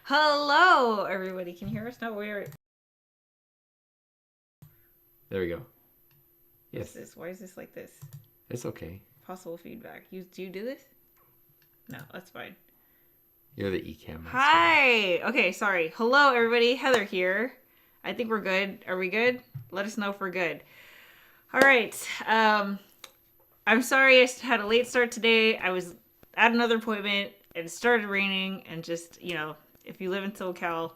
Hello, everybody. Can you hear us? No, we're. There we go. Yes. Why is this like this? It's okay. Possible feedback. Do you do this? No, that's fine. You're the eCam. Hi. Okay, sorry. Hello, everybody. Heather here. I think we're good. Are we good? Let us know if we're good. All right. I'm sorry I had a late start today. I was at another appointment and it started raining, and just, you know, if you live in SoCal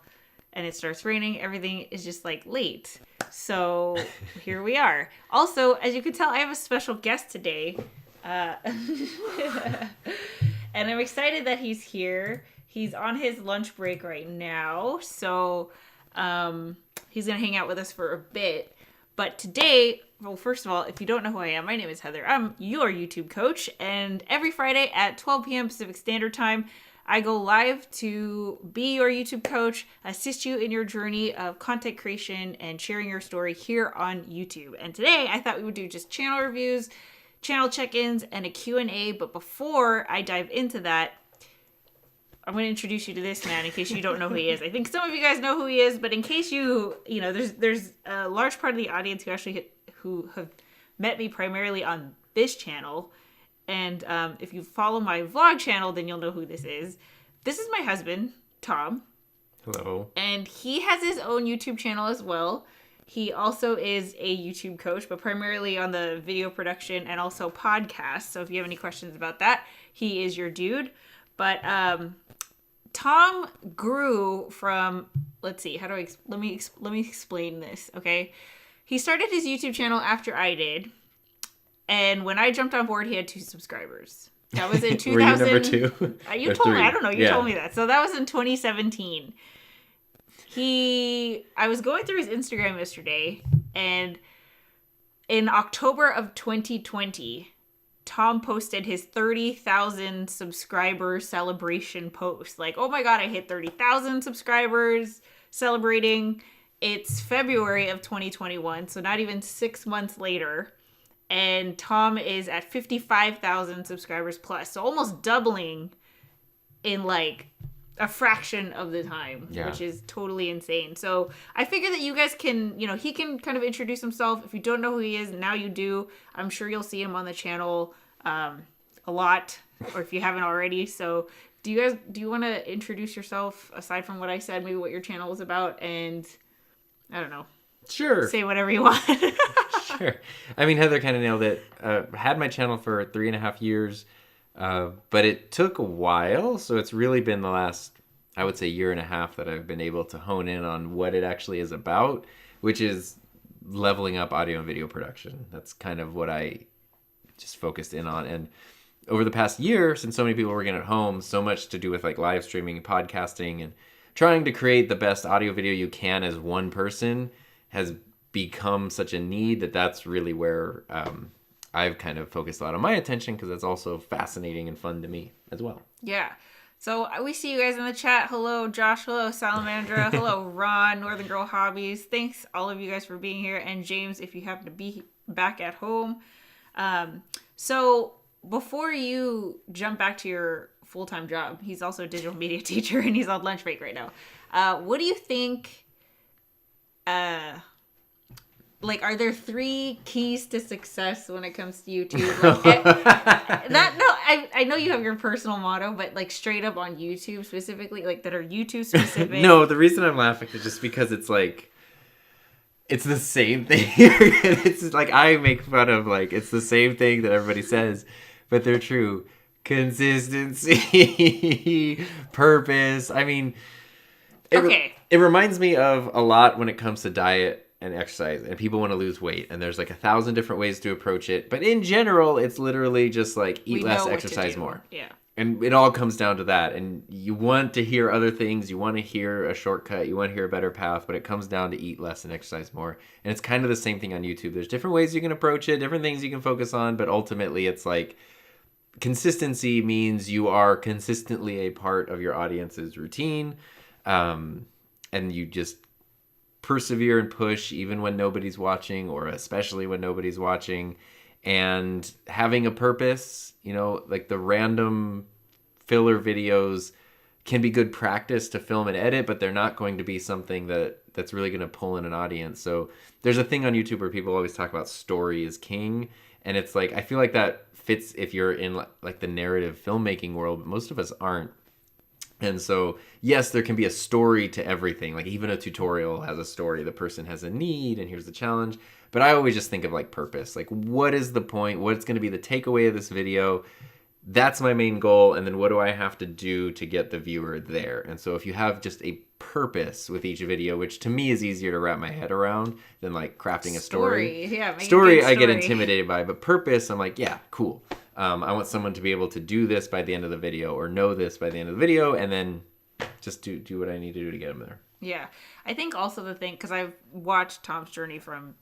and it starts raining, everything is just like late. So here we are. Also, as you can tell, I have a special guest today. And I'm excited that he's here. He's on his lunch break right now. So he's going to hang out with us for a bit. But today, well, first of all, if you don't know who I am, my name is Heather. I'm your YouTube coach. And every Friday at 12 p.m. Pacific Standard Time, I go live to be your YouTube coach, assist you in your journey of content creation and sharing your story here on YouTube. And today, I thought we would do just channel reviews, channel check-ins, and a Q&A. But before I dive into that, I'm going to introduce you to this man in case you don't know who he is. I think some of you guys know who he is, but in case you know, there's a large part of the audience who have met me primarily on this channel. And if you follow my vlog channel, then you'll know who this is. This is my husband, Tom. Hello. And he has his own YouTube channel as well. He also is a YouTube coach, but primarily on the video production and also podcasts. So if you have any questions about that, he is your dude. But Tom grew from, let's see, let me explain this, okay? He started his YouTube channel after I did. And when I jumped on board, he had 2 subscribers. That was in 2000. Were you number 2? You Or told me. 3? I don't know. You Yeah. told me that. So that was in 2017. I was going through his Instagram yesterday, and in October of 2020, Tom posted his 30,000 subscriber celebration post. Like, oh my God, I hit 30,000 subscribers celebrating. It's February of 2021, so not even 6 months later. And Tom is at 55,000 subscribers plus. So almost doubling in like a fraction of the time, Yeah. which is totally insane. So I figure that you guys can, he can kind of introduce himself. If you don't know who he is, now you do. I'm sure you'll see him on the channel a lot, or if you haven't already. So do you want to introduce yourself aside from what I said, maybe what your channel is about, and I don't know, Sure. say whatever you want. Sure. I mean, Heather kind of nailed it. Had my channel for 3.5 years, but it took a while. So it's really been the last, I would say, 1.5 years that I've been able to hone in on what it actually is about, which is leveling up audio and video production. That's kind of what I just focused in on. And over the past year, since so many people were working at home, so much to do with like live streaming and podcasting and trying to create the best audio video you can as one person has become such a need that's really where I've kind of focused a lot of my attention, because it's also fascinating and fun to me as well. Yeah. So we see you guys in the chat. Hello, Josh. Hello, Salamandra. Hello, Ron, Northern Girl Hobbies. Thanks, all of you guys, for being here. And James, if you happen to be back at home. So before you jump back to your full-time job, he's also a digital media teacher, and he's on lunch break right now. What do you think... are there 3 keys to success when it comes to YouTube? I know you have your personal motto, but like straight up on YouTube specifically, like that are YouTube specific. No, the reason I'm laughing is just because it's like, it's the same thing. It's like, I make fun of like, it's the same thing that everybody says, but they're true. Consistency, purpose. I mean, it reminds me of a lot when it comes to diet and exercise, and people want to lose weight, and there's like 1,000 different ways to approach it, but in general it's literally just like eat less, exercise more. Yeah. And it all comes down to that. And you want to hear other things, you want to hear a shortcut, you want to hear a better path, but it comes down to eat less and exercise more. And it's kind of the same thing on YouTube. There's different ways you can approach it, different things you can focus on, but ultimately it's like consistency means you are consistently a part of your audience's routine, and you just persevere and push even when nobody's watching, or especially when nobody's watching. And having a purpose, like the random filler videos can be good practice to film and edit, but they're not going to be something that's really going to pull in an audience. So there's a thing on YouTube where people always talk about story is king, and it's like, I feel like that fits if you're in like the narrative filmmaking world, but most of us aren't. And so, yes, there can be a story to everything. Like even a tutorial has a story. The person has a need, and here's the challenge. But I always just think of like purpose. Like, what is the point? What's going to be the takeaway of this video? That's my main goal. And then what do I have to do to get the viewer there? And so if you have just a purpose with each video, which to me is easier to wrap my head around than like crafting a story. Yeah, story I get intimidated by, but purpose, I'm like, yeah, cool. I want someone to be able to do this by the end of the video, or know this by the end of the video, and then just do what I need to do to get them there. Yeah. I think also the thing, because I've watched Tom's journey from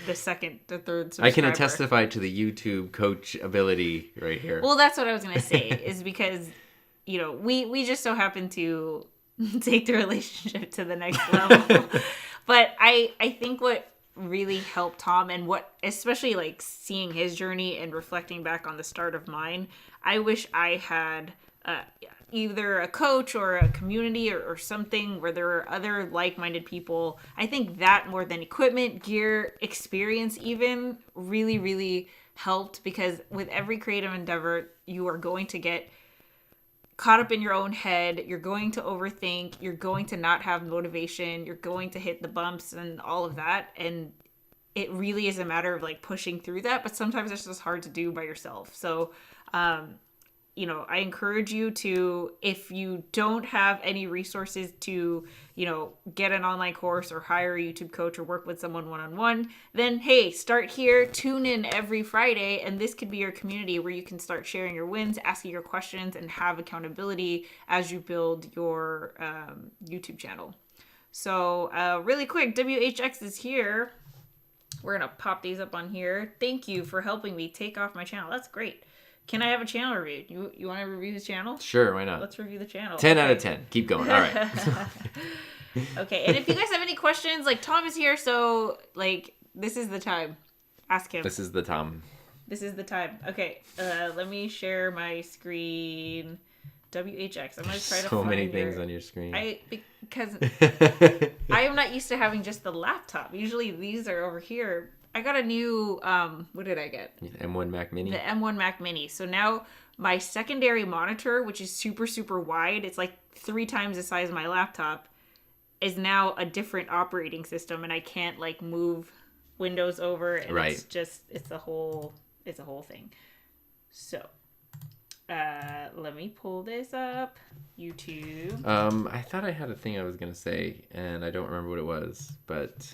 the second to third subscriber. I can testify to the YouTube coach ability right here. Well, that's what I was going to say, is because, we just so happen to take the relationship to the next level. But I think what really helped Tom, and what, especially like seeing his journey and reflecting back on the start of mine, I wish I had either a coach or a community or something where there were other like-minded people. I think that more than equipment, gear, experience even really, really helped, because with every creative endeavor, you are going to get caught up in your own head. You're going to overthink. You're going to not have motivation. You're going to hit the bumps and all of that. And it really is a matter of like pushing through that. But sometimes it's just hard to do by yourself. So, you know, I encourage you to, if you don't have any resources to, you know, get an online course or hire a YouTube coach or work with someone one-on-one, then hey, start here, tune in every Friday, and this could be your community where you can start sharing your wins, asking your questions, and have accountability as you build your YouTube channel. So really quick, WHX is here. We're going to pop these up on here. Thank you for helping me take off my channel. That's great. Can I have a channel review? You want to review his channel? Sure, why not? Let's review the channel. 10 out of 10. Keep going. All right. Okay, and if you guys have any questions, like Tom is here, so like this is the time. Ask him. This is the time. This is the time. Okay, let me share my screen. WHX. I'm gonna try to so find many things on your screen. Because I am not used to having just the laptop. Usually these are over here. I got a new what did I get? M1 Mac Mini. The M1 Mac Mini. So now my secondary monitor, which is super, super wide, it's like 3 times the size of my laptop, is now a different operating system, and I can't like move Windows over, and right. it's a whole thing. So let me pull this up. YouTube. I thought I had a thing I was gonna say, and I don't remember what it was, but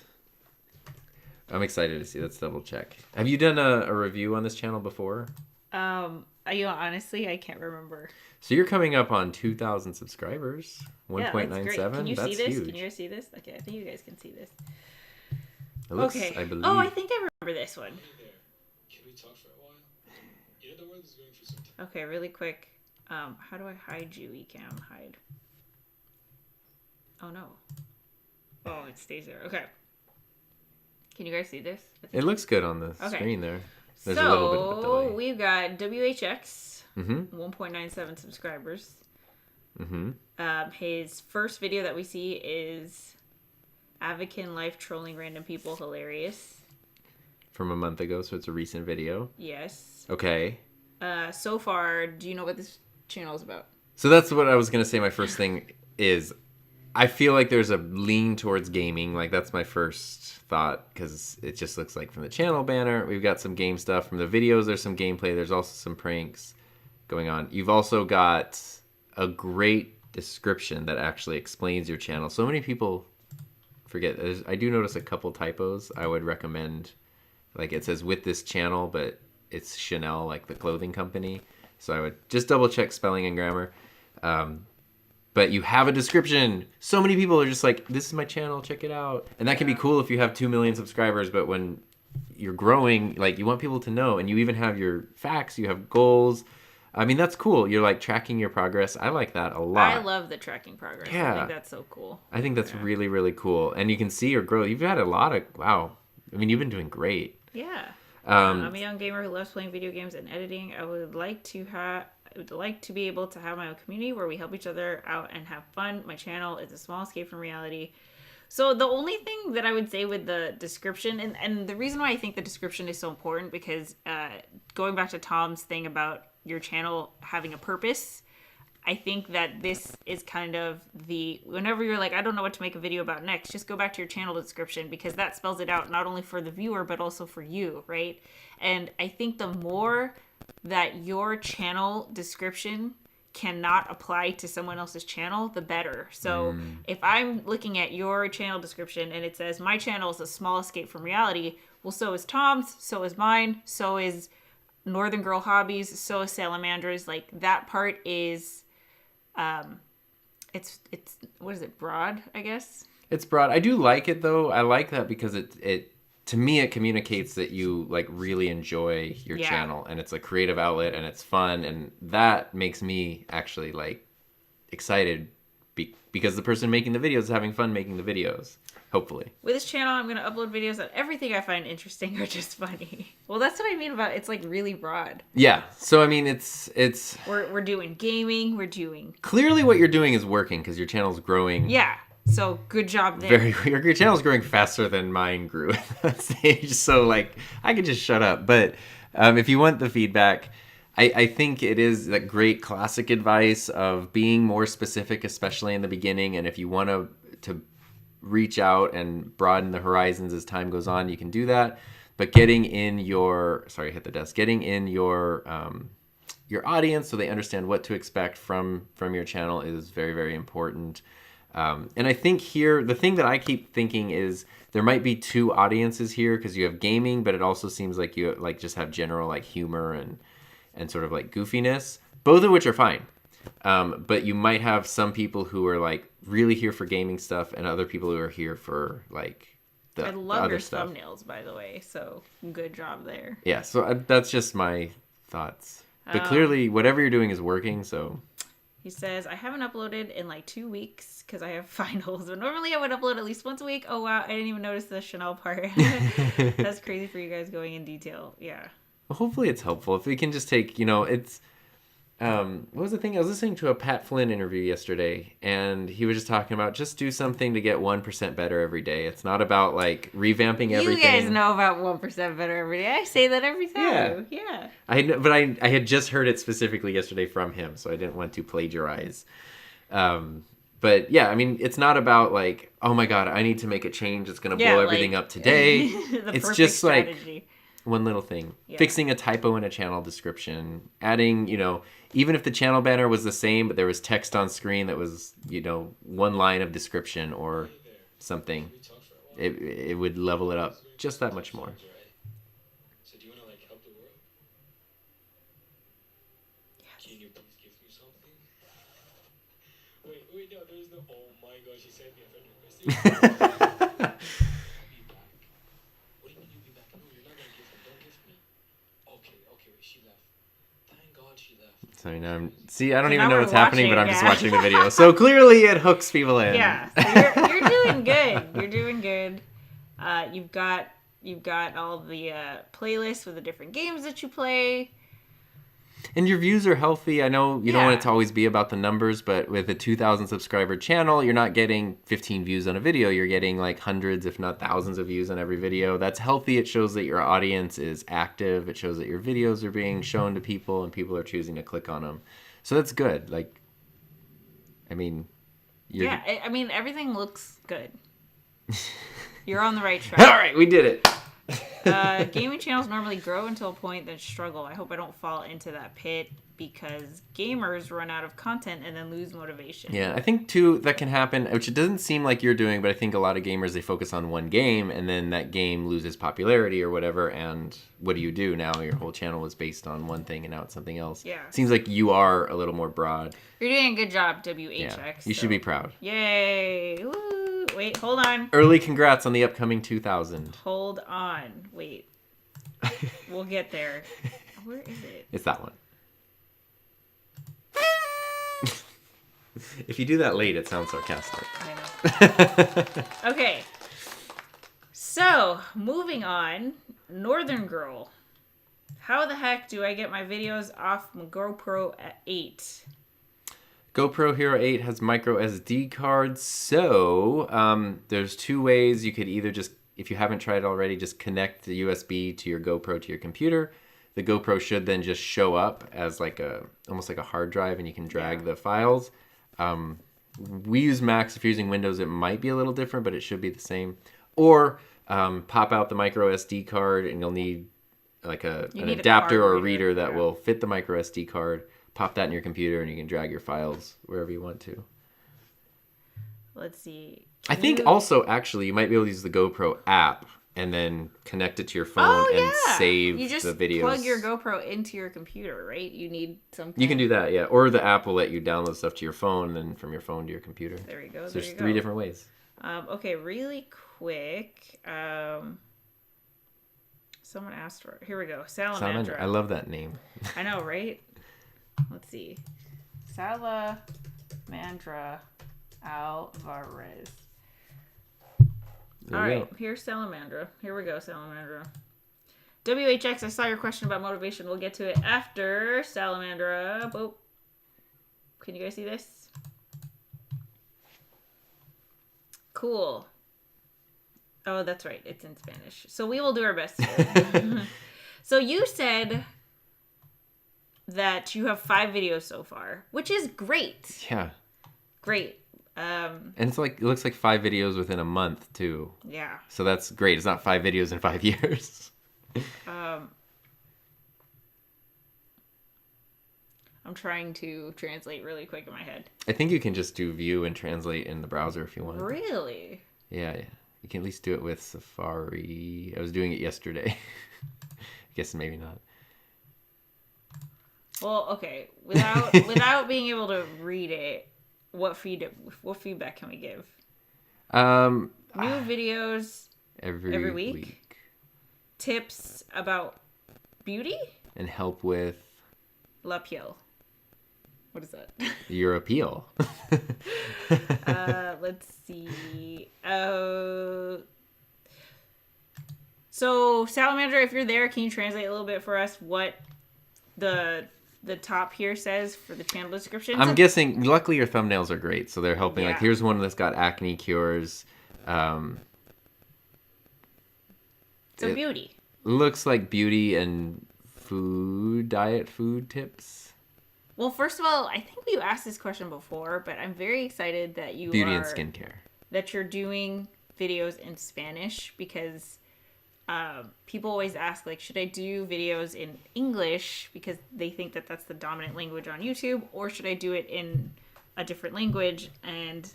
I'm excited to see. Let's double check. Have you done a review on this channel before? Honestly, I can't remember. So you're coming up on 2,000 subscribers. 1.97. Can you that's see this? huge. Can you guys see this? Okay, I think you guys can see this. It looks, okay. I believe. Oh, I think I remember this one. Can we talk for a while? You know the world is going through some time. Okay, really quick. How do I hide you, Ecam? Hide. Oh no. Oh, it stays there. Okay. Can you guys see this? It looks good on the screen there. There's a little bit of a delay. We've got WHX, Mm-hmm. 1.97 subscribers. Mm-hmm. His first video that we see is Avakin Life trolling random people, hilarious. From a month ago, so it's a recent video. Yes. Okay. So far, do you know what this channel is about? So that's what I was going to say. My first thing is I feel like there's a lean towards gaming. Like, that's my first thought, because it just looks like from the channel banner. We've got some game stuff. From the videos, there's some gameplay. There's also some pranks going on. You've also got a great description that actually explains your channel. So many people forget. I do notice a couple typos. I would recommend, like, it says with this channel, but it's Chanel, like the clothing company. So I would just double check spelling and grammar. But you have a description. So many people are just like, this is my channel, check it out. And that can be cool if you have 2 million subscribers, but when you're growing, like, you want people to know, and you even have your facts, you have goals. I mean, that's cool. You're like tracking your progress. I like that a lot. I love the tracking progress. Yeah. I think that's so cool. I think that's really, really cool. And you can see your growth. You've had a lot of, wow. I mean, you've been doing great. Yeah. I'm a young gamer who loves playing video games and editing. I would like to be able to have my own community where we help each other out and have fun. My channel is a small escape from reality. So the only thing that I would say with the description, and the reason why I think the description is so important, because going back to Tom's thing about your channel having a purpose, I think that this is kind of whenever you're like, I don't know what to make a video about next, just go back to your channel description, because that spells it out not only for the viewer, but also for you, right? And I think the more that your channel description cannot apply to someone else's channel, the better. So if I'm looking at your channel description and it says, my channel is a small escape from reality, well, so is Tom's, so is mine, so is Northern Girl Hobbies, so is Salamandra's. Like, that part is... it's what is it, broad, I guess? It's broad. I do like it, though. I like that because it to me, it communicates that you like really enjoy your channel, and it's a creative outlet, and it's fun, and that makes me actually like excited because the person making the videos is having fun making the videos. Hopefully. With this channel, I'm going to upload videos that everything I find interesting or just funny. Well, that's what I mean about it's like really broad. Yeah. So, I mean, it's... We're doing gaming. We're doing... Clearly what you're doing is working because your channel's growing. Yeah. So, good job there. Your channel's growing faster than mine grew at that stage. So, like, I could just shut up. But if you want the feedback... I think it is that great classic advice of being more specific, especially in the beginning. And if you want to reach out and broaden the horizons as time goes on, you can do that. But getting in your your audience so they understand what to expect from your channel is very, very important. And I think here, the thing that I keep thinking is there might be two audiences here because you have gaming, but it also seems like you like just have general like humor and sort of like goofiness, both of which are fine. But you might have some people who are like really here for gaming stuff and other people who are here for like I the love other your stuff. thumbnails, by the way. So good job there. Yeah, so that's just my thoughts. But clearly, whatever you're doing is working, so... He says, I haven't uploaded in like 2 weeks because I have finals. But normally I would upload at least once a week. Oh, wow. I didn't even notice the Chanel part. That's crazy for you guys going in detail. Yeah. Well, hopefully it's helpful. If we can just take, it's... what was the thing? I was listening to a Pat Flynn interview yesterday, and he was just talking about just do something to get 1% better every day. It's not about, like, revamping everything. You guys know about 1% better every day. I say that every time. Yeah. I know, but I had just heard it specifically yesterday from him, so I didn't want to plagiarize. But, yeah, I mean, it's not about, like, oh, my God, I need to make a change. It's going to blow everything up today. It's just, strategy. Like... One little thing. Yeah. Fixing a typo in a channel description. Adding, even if the channel banner was the same, but there was text on screen that was, one line of description or something, it would level it up just that much more. So do you want to, like, help the world? Yes. Can you please give me something? Wait, no, there's no... Oh my gosh, she sent me a friend request. Sorry, now I don't even know what's happening, but I'm just watching the video. So clearly it hooks people in. Yeah, so you're doing good. You're doing good. You've got all the playlists with the different games that you play. And your views are healthy. I know you don't want it to always be about the numbers, but with a 2,000 subscriber channel, you're not getting 15 views on a video. You're getting like hundreds, if not thousands of views on every video. That's healthy. It shows that your audience is active. It shows that your videos are being shown to people and people are choosing to click on them. So that's good. Like, I mean... I mean, everything looks good. You're on the right track. All right, we did it. Gaming channels normally grow until a point, then struggle. I hope I don't fall into that pit because gamers run out of content and then lose motivation. Yeah, I think too that can happen, which it doesn't seem like you're doing, but I think a lot of gamers, they focus on one game and then that game loses popularity or whatever, and what do you do now? Your whole channel is based on one thing and now it's something else. Yeah. Seems like you are a little more broad. You're doing a good job, WHX. Yeah, you should be proud. Yay! Woo! Wait, hold on. Early congrats on the upcoming 2,000. Hold on. Wait. We'll get there. Where is it? It's that one. If you do that late, it sounds sarcastic. I know. Okay. So, moving on. Northern Girl. How the heck do I get my videos off my GoPro at 8? GoPro Hero 8 has micro SD cards, so there's two ways. You could either just, if you haven't tried it already, just connect the USB to your GoPro to your computer. The GoPro should then just show up as like almost like a hard drive, and you can drag the files. We use Macs. If you're using Windows, it might be a little different, but it should be the same. Or pop out the micro SD card, and you'll need like an adapter or a reader that will fit the micro SD card. Pop that in your computer and you can drag your files wherever you want to. Let's see. I think also, actually, you might be able to use the GoPro app and then connect it to your phone and save the videos. You just plug your GoPro into your computer, right? You need something. You can do that, yeah. Or the app will let you download stuff to your phone and then from your phone to your computer. There we go. So there's 3 different ways. Okay, really quick. Someone asked for it. Here we go. Salamandra. I love that name. I know, right? Let's see. Salamandra Alvarez. All right, here's Salamandra. Here we go, Salamandra. WHX, I saw your question about motivation. We'll get to it after Salamandra. Boop. Can you guys see this? Cool. Oh, that's right. It's in Spanish. So we will do our best here. So you said that you have 5 videos so far, which is great. Yeah. Great. And it's like, it looks like 5 videos within a month too. Yeah. So that's great. It's not 5 videos in 5 years. I'm trying to translate really quick in my head. I think you can just do view and translate in the browser if you want. Really? Yeah. You can at least do it with Safari. I was doing it yesterday. I guess maybe not. Well, okay. Without being able to read it, what feedback can we give? New videos every week. Tips about beauty and help with l'appeal. What is that? Your appeal. Let's see. So Salamander, if you're there, can you translate a little bit for us what the top here says for the channel description? I'm guessing, luckily your thumbnails are great, so they're helping. Yeah. Like, here's one that's got acne cures. So beauty. Looks like beauty and diet food tips. Well, first of all, I think we asked this question before, but I'm very excited that beauty and skincare. That you're doing videos in Spanish, because people always ask, like, should I do videos in English because they think that that's the dominant language on YouTube, or should I do it in a different language? And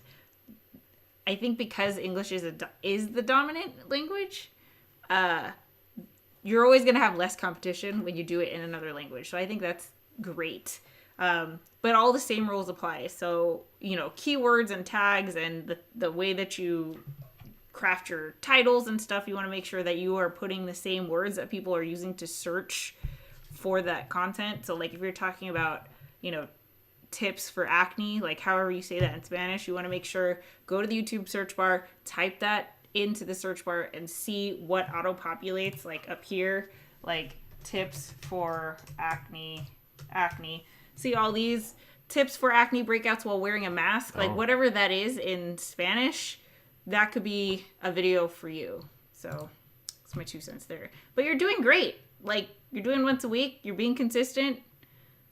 I think because English is the dominant language, you're always going to have less competition when you do it in another language. So I think that's great. But all the same rules apply. So, keywords and tags and the way that you craft your titles and stuff, you want to make sure that you are putting the same words that people are using to search for that content. So, like, if you're talking about, tips for acne, like however you say that in Spanish, you want to make sure, go to the YouTube search bar, type that into the search bar and see what auto-populates, like up here, like tips for acne. See all these tips for acne breakouts while wearing a mask, like whatever that is in Spanish, that could be a video for you. So that's my 2 cents there. But you're doing great. Like, you're doing once a week. You're being consistent.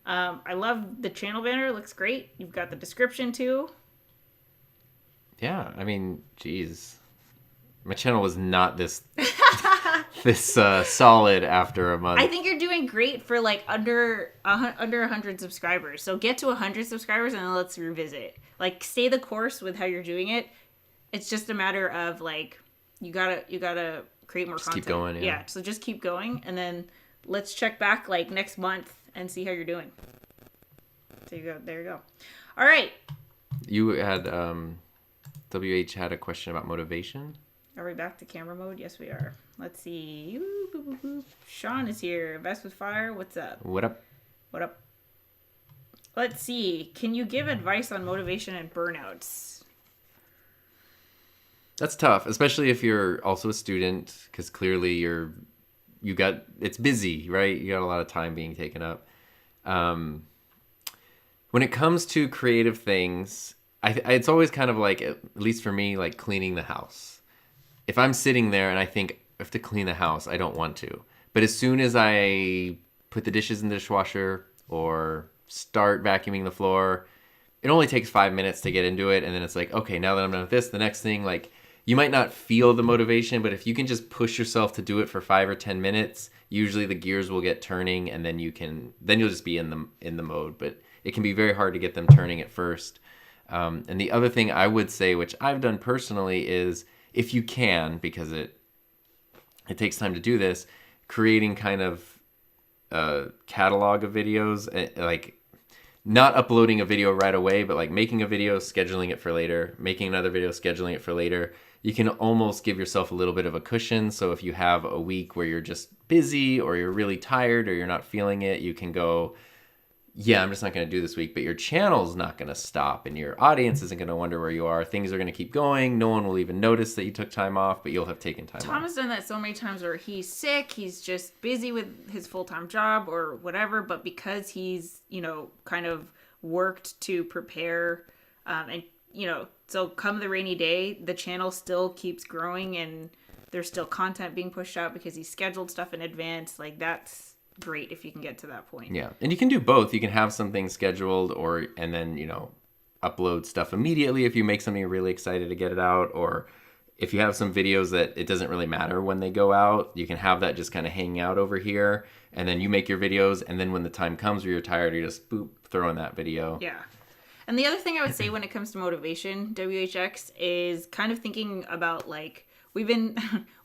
I love the channel banner. It looks great. You've got the description too. Yeah, I mean, geez. My channel was not this solid after a month. I think you're doing great for like under 100 subscribers. So get to 100 subscribers and then let's revisit. Like, stay the course with how you're doing it. It's just a matter of, like, you gotta create more content. Keep going. Yeah. So just keep going, and then let's check back like next month and see how you're doing. So there you go. All right. You had WH had a question about motivation. Are we back to camera mode? Yes, we are. Let's see. Ooh, boo, boo, boo. Sean is here. Invest with Fire. What's up? What up? What up? Let's see. Can you give advice on motivation and burnouts? That's tough, especially if you're also a student, because clearly it's busy, right? You got a lot of time being taken up. When it comes to creative things, it's always kind of like, at least for me, like cleaning the house. If I'm sitting there and I think I have to clean the house, I don't want to. But as soon as I put the dishes in the dishwasher or start vacuuming the floor, it only takes 5 minutes to get into it. And then it's like, okay, now that I'm done with this, the next thing, like, you might not feel the motivation, but if you can just push yourself to do it for 5 or 10 minutes, usually the gears will get turning, and then you'll just be in the mode. But it can be very hard to get them turning at first. And the other thing I would say, which I've done personally, is if you can, because it takes time to do this, creating kind of a catalog of videos, like not uploading a video right away, but like making a video, scheduling it for later, making another video, scheduling it for later. You can almost give yourself a little bit of a cushion. So if you have a week where you're just busy or you're really tired or you're not feeling it, you can go, yeah, I'm just not going to do this week, but your channel's not going to stop and your audience isn't going to wonder where you are. Things are going to keep going. No one will even notice that you took time off, but you'll have taken time off. Tom has done that so many times where he's sick, he's just busy with his full-time job or whatever, but because he's, kind of worked to prepare, and, so come the rainy day, the channel still keeps growing and there's still content being pushed out because he scheduled stuff in advance. Like, that's great if you can get to that point. Yeah. And you can do both. You can have something scheduled and then, upload stuff immediately if you make something you're really excited to get it out, or if you have some videos that it doesn't really matter when they go out, you can have that just kind of hanging out over here. And then you make your videos. And then when the time comes where you're tired, you just boop, throw in that video. Yeah. And the other thing I would say when it comes to motivation, WHX, is kind of thinking about like, we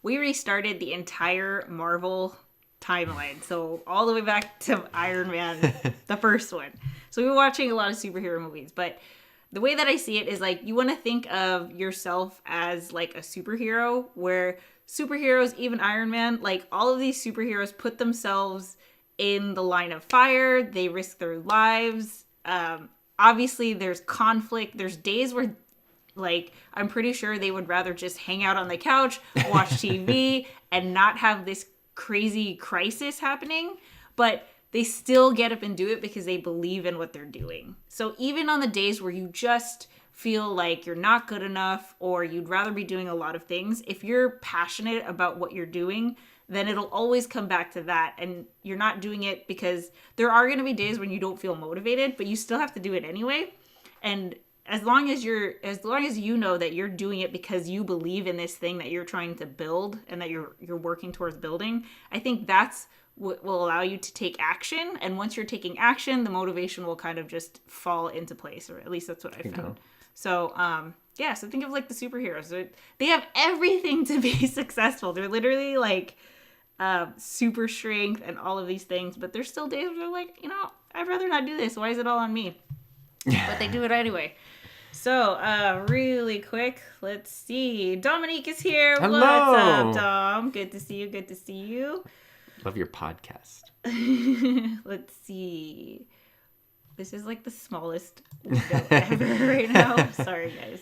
restarted the entire Marvel timeline. So all the way back to Iron Man, the first one. So we were watching a lot of superhero movies, but the way that I see it is like, you want to think of yourself as like a superhero, where superheroes, even Iron Man, like all of these superheroes put themselves in the line of fire. They risk their lives. Obviously there's conflict. There's days where, like, I'm pretty sure they would rather just hang out on the couch, watch TV, and not have this crazy crisis happening. But they still get up and do it because they believe in what they're doing. So even on the days where you just feel like you're not good enough or you'd rather be doing a lot of things, if you're passionate about what you're doing, then it'll always come back to that. And you're not doing it because there are going to be days when you don't feel motivated, but you still have to do it anyway. And as long as you know that you're doing it because you believe in this thing that you're trying to build and that you're working towards building, I think that's what will allow you to take action. And once you're taking action, the motivation will kind of just fall into place, or at least that's what I found. So, so think of like the superheroes. They have everything to be successful. They're literally like super strength and all of these things, but there's still days where they're like, I'd rather not do this. Why is it all on me? But they do it anyway. So, really quick, let's see. Dominique is here. Hello. What's up, Dom? Good to see you. Good to see you. Love your podcast. Let's see. This is like the smallest window ever right now. Sorry, guys.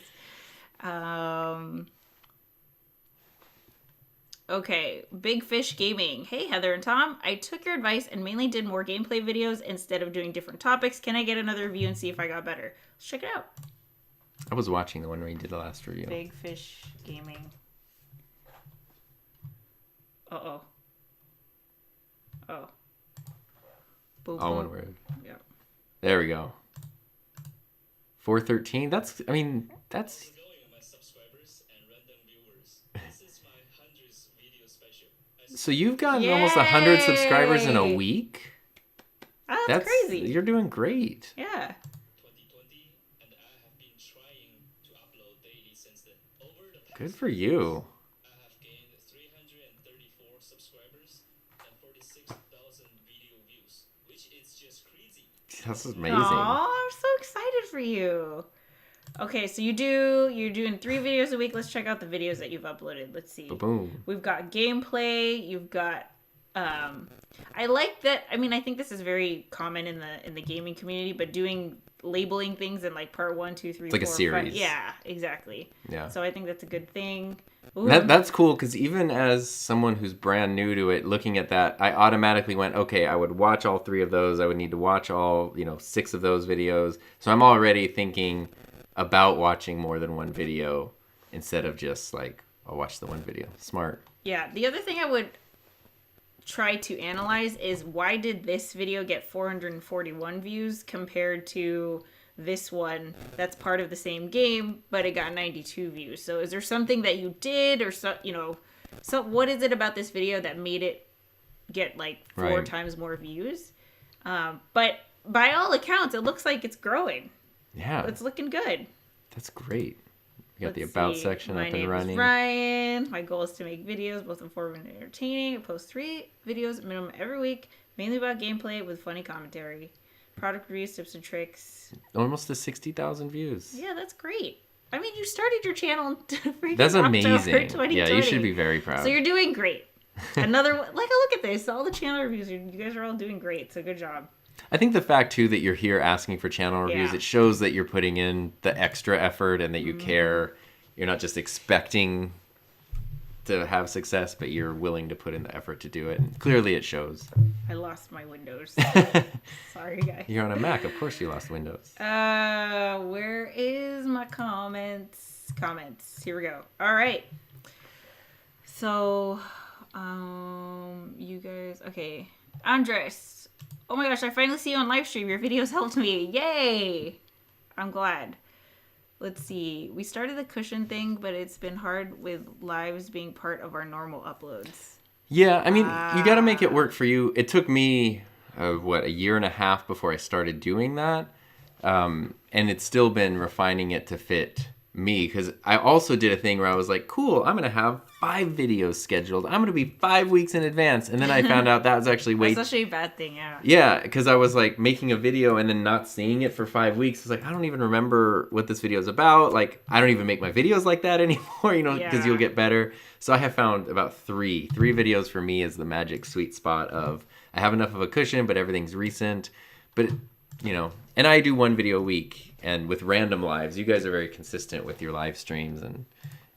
Okay, Big Fish Gaming. Hey, Heather and Tom. I took your advice and mainly did more gameplay videos instead of doing different topics. Can I get another review and see if I got better? Let's check it out. I was watching the one where you did the last review. Big Fish Gaming. Uh-oh. Oh. Boom, All boom. one word. Yeah. There we go. 413. That's. Going on my subscribers and random viewers. This is my 100th video special. So you've gotten almost 100 subscribers in a Yay! week? Oh, that's crazy. You're doing great. Yeah. 2020, and I have been trying to upload daily since then. Over the past Good for you. I have gained 334 subscribers and 46,000 video views, which is just crazy. This is amazing. Aw, I'm so excited for you. Okay, so you're doing 3 videos a week. Let's check out the videos that you've uploaded. Let's see. Boom. We've got gameplay. You've got I like that. I mean, I think this is very common in the gaming community, but labeling things in like part 1, 2, 3, It's like 4, a series. 5. Yeah, exactly. Yeah. So I think that's a good thing. Ooh. That's cool because even as someone who's brand new to it, looking at that, I automatically went, okay, I would watch all 3 of those. I would need to watch all 6 of those videos. So I'm already thinking about watching more than one video instead of just like, I'll watch the one video. Smart. Yeah, the other thing I would try to analyze is why did this video get 441 views compared to this one that's part of the same game, but it got 92 views. So is there something that you did, or so what is it about this video that made it get like 4 times more views? But by all accounts, it looks like it's growing. Yeah. It's looking good. That's great. You got the Let's About see. section My up name and running. is Ryan. My goal is to make videos, both informative and entertaining. I post 3 videos minimum every week, mainly about gameplay with funny commentary, product reviews, tips and tricks. Almost to 60,000 views. Yeah, that's great. I mean, you started your channel in freaking That's amazing. October 2020. Yeah, you should be very proud. So you're doing great. Another one, like, look at this. All the channel reviews, you guys are all doing great. So good job. I think the fact, too, that you're here asking for channel reviews, Yeah. it shows that you're putting in the extra effort and that you care. You're not just expecting to have success, but you're willing to put in the effort to do it. And clearly it shows. I lost my Windows. Sorry, guys. You're on a Mac. Of course you lost Windows. Where is my comments? Comments. Here we go. All right. So, you guys, okay. Andres. Oh my gosh, I finally see you on live stream. Your videos helped me. Yay! I'm glad. let's see. We started the cushion thing, but it's been hard with lives being part of our normal uploads. Yeah, I mean, you got to make it work for you. It took me, a year and a half before I started doing that. And it's still been refining it to fit me, because I also did a thing where I was like, cool, I'm going to have 5 videos scheduled. I'm going to be 5 weeks in advance. And then I found out that was actually way... That's actually a bad thing, yeah. Yeah, because I was like making a video and then not seeing it for 5 weeks. I was like, I don't even remember what this video is about. Like, I don't even make my videos like that anymore, you know, because you'll get better. So I have found about three videos for me is the magic sweet spot of I have enough of a cushion, but everything's recent. But, you know, and I do 1 video a week. And with random lives, you guys are very consistent with your live streams and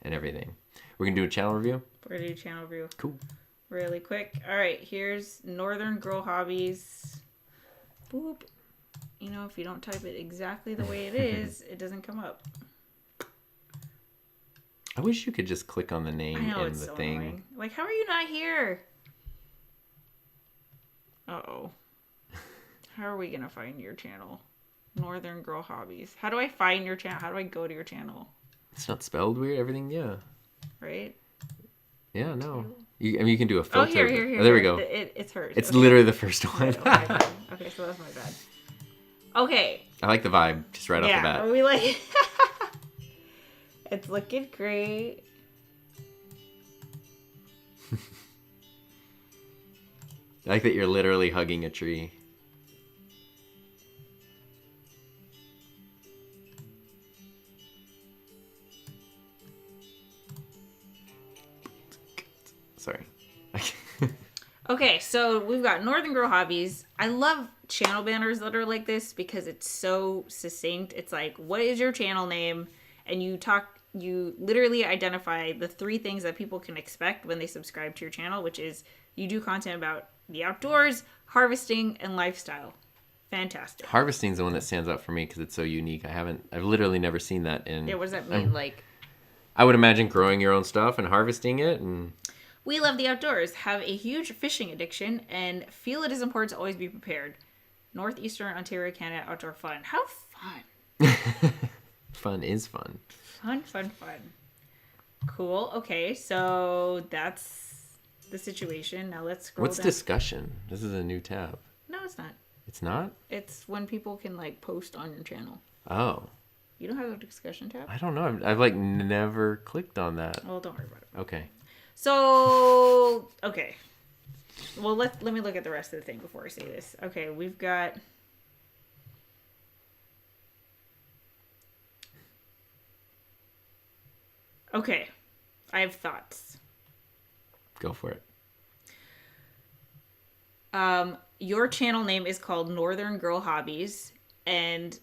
everything. We're going to do a channel review? We're going to do a channel review. Cool. Really quick. All right, here's Northern Girl Hobbies. Boop. You know, if you don't type it exactly the way it is, it doesn't come up. I wish you could just click on the name I know, in it's the so thing. annoying. Like, how are you not here? Uh-oh. How are we going to find your channel? Northern Girl Hobbies. How do I find your channel? How do I go to your channel? It's not spelled weird. Everything, yeah. Right? Yeah, no. I mean, you can do a filter. Oh, here. Oh, there we go. It's hers. It's okay. literally the first one. Okay, so that's my bad. Okay. I like the vibe just right off the bat. Are we like... It's looking great. I like that you're literally hugging a tree. Sorry. Okay, so we've got Northern Girl Hobbies. I love channel banners that are like this because it's so succinct. It's like, what is your channel name? And you literally identify the 3 things that people can expect when they subscribe to your channel, which is you do content about the outdoors, harvesting, and lifestyle. Fantastic. Harvesting's the one that stands out for me because it's so unique. I've literally never seen that in... Yeah, what does that mean? I would imagine growing your own stuff and harvesting it and... We love the outdoors, have a huge fishing addiction, and feel it is important to always be prepared. Northeastern Ontario, Canada, outdoor fun. How fun. Fun is fun. Fun. Cool. Okay, so that's the situation. Now let's scroll What's down. discussion? This is a new tab. No, it's not. It's not? It's when people can, like, post on your channel. Oh. You don't have a discussion tab? I don't know. I've like never clicked on that. Well, don't worry about it. Okay. So, okay. Well, let me look at the rest of the thing before I say this. Okay, we've got... Okay, I have thoughts. Go for it. Your channel name is called Northern Girl Hobbies, and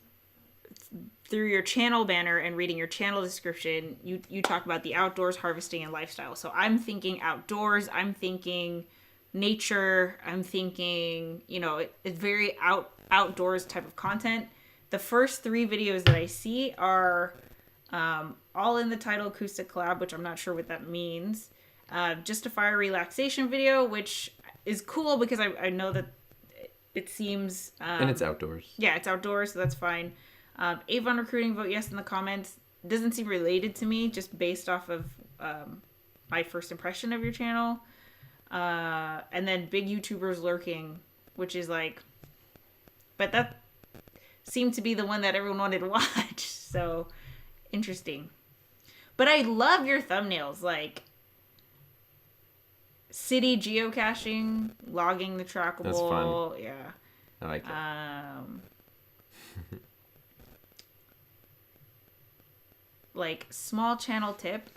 through your channel banner and reading your channel description, you talk about the outdoors, harvesting, and lifestyle. So I'm thinking outdoors, I'm thinking nature, I'm thinking, you know, it's very outdoors type of content. The first 3 videos that I see are all in the title acoustic collab, which I'm not sure what that means. Just a fire relaxation video, which is cool because I know that it seems... and it's outdoors. Yeah, it's outdoors, so that's fine. Avon Recruiting, vote yes in the comments. Doesn't seem related to me, just based off of my first impression of your channel. And then big YouTubers lurking, which is like... But that seemed to be the one that everyone wanted to watch, so interesting. But I love your thumbnails, like... City geocaching, logging the trackable. That's fun. Yeah. I like it. Like, small channel tip.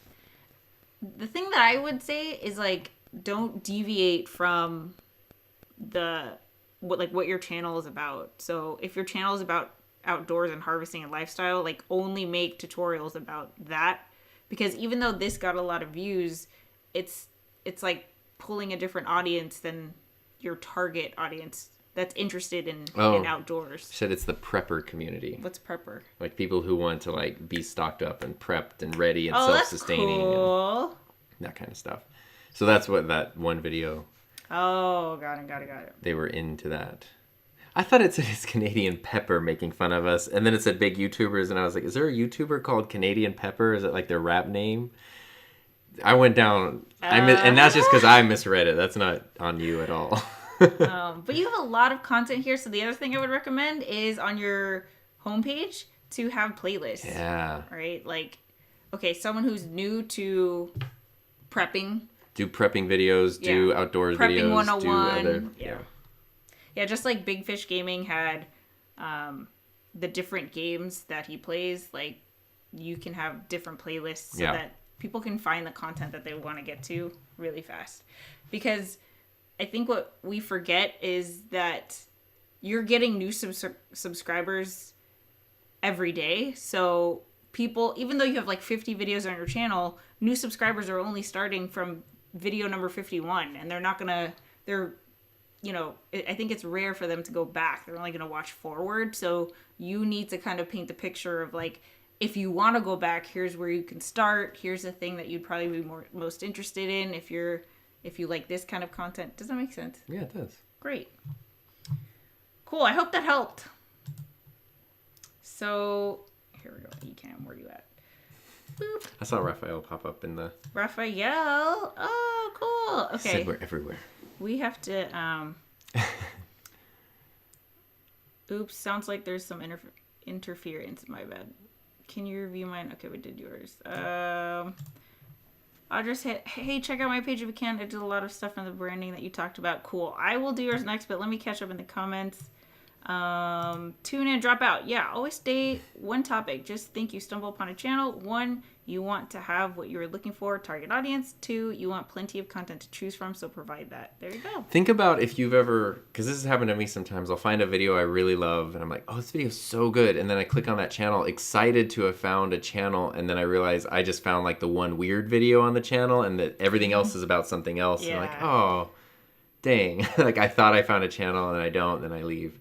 The thing that I would say is, like, don't deviate from what your channel is about. So if your channel is about outdoors and harvesting and lifestyle, like, only make tutorials about that. Because even though this got a lot of views, it's like pulling a different audience than your target audience that's interested in outdoors. You said it's the prepper community. What's prepper? Like people who want to like be stocked up and prepped and ready and That's self-sustaining cool. and that kind of stuff. So that's what that one video. Oh, got it. They were into that. I thought it said it's Canadian Pepper making fun of us, and then it said big YouTubers, and I was like, is there a YouTuber called Canadian Pepper? Is it like their rap name? I went down, and that's just because I misread it. That's not on you at all. But you have a lot of content here. So the other thing I would recommend is on your homepage to have playlists. Yeah. Right? Like, okay, someone who's new to prepping. Do prepping videos, do outdoors prepping videos, 101. do other... Yeah, just like Big Fish Gaming had the different games that he plays. Like, you can have different playlists so that people can find the content that they want to get to really fast. Because I think what we forget is that you're getting new subscribers every day. So people, even though you have like 50 videos on your channel, new subscribers are only starting from video number 51. And they're not going to, I think it's rare for them to go back. They're only going to watch forward. So you need to kind of paint the picture of like, if you want to go back, here's where you can start. Here's the thing that you'd probably be most interested in if you like this kind of content. Does that make sense? Yeah, it does. Great. Cool. I hope that helped. So here we go. Ecam, where are you at? Boop. I saw Raphael pop up in the... Raphael. Oh, cool. Okay. Said we're everywhere. We have to... Oops. Sounds like there's some interference. My bad. Can you review mine? Okay, we did yours. I'll just hit, hey, check out my page if you can. I did a lot of stuff on the branding that you talked about. Cool. I will do yours next, but let me catch up in the comments. Tune in, drop out. Yeah, always stay one topic. Just think you stumble upon a channel. 1, you want to have what you're looking for, target audience. 2, you want plenty of content to choose from, so provide that. There you go. Think about if you've ever, because this has happened to me sometimes, I'll find a video I really love and I'm like, oh, this video is so good. And then I click on that channel, excited to have found a channel. And then I realize I just found like the one weird video on the channel and that everything else is about something else. Yeah. And I'm like, oh, dang. Like I thought I found a channel and I don't, then I leave.